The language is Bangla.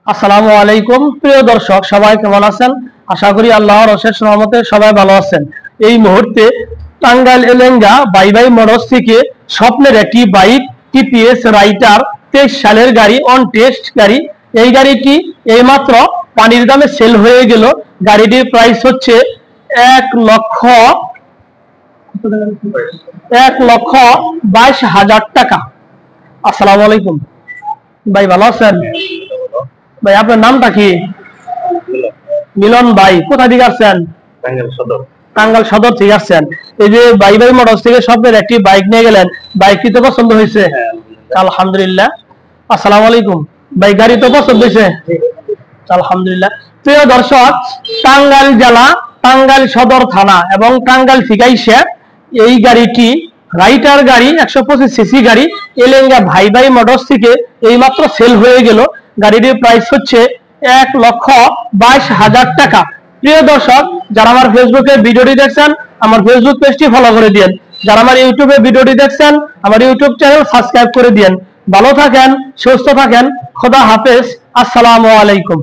আসসালামু আলাইকুম প্রিয় দর্শক, সবাই কেমন আছেন? আশা করি আল্লাহর অশেষ রহমতে সবাই ভালো আছেন। এই মুহূর্তে Tangail Elenga bye bye motors থেকে স্বপ্নের একটি বাইক টিপিএস রাইটার 23 সালের গাড়ি, অন টেস্ট গাড়ি। এই গাড়িটি এইমাত্র পানির দামে সেল হয়ে গেল। গাড়িটির প্রাইস হচ্ছে 1,22,000 টাকা। আসসালামু আলাইকুম ভাই, ভালো আছেন? ভাই আপনার নামটা কি? মিলন ভাই, কোথা থেকে আসছেন? টাঙ্গাইল সদর থেকে আসছেন। এই যে বাই বাই মোটরস থেকে স্বপ্নের একটি বাইক নিয়ে গেলেন, বাইকটি তো পছন্দ হয়েছে? আলহামদুলিল্লাহ। আসসালামু আলাইকুম ভাই, গাড়ি তো পছন্দ হয়েছে? আলহামদুলিল্লাহ। প্রিয় দর্শক, টাঙ্গাইল জেলা, টাঙ্গাইল সদর থানা এবং টাঙ্গাইল ফিগাইশা এই গাড়িটি রাইটার গাড়ি, 125 সিসি গাড়ি, এলেঙ্গা ভাই ভাই মোটরস থেকে এইমাত্র সেল হয়ে গেল। গাড়িটির প্রাইস হচ্ছে 1,22,000 টাকা। প্রিয় দর্শক, যারা আমার ফেসবুকে ভিডিওটি দেখছেন, আমার ফেসবুক পেজটি ফলো করে দিন। যারা আমার ইউটিউবে ভিডিওটি দেখছেন, আমার ইউটিউব চ্যানেল সাবস্ক্রাইব করে দিন। ভালো থাকেন, সুস্থ থাকেন, খোদা হাফেজ, আসসালামু আলাইকুম।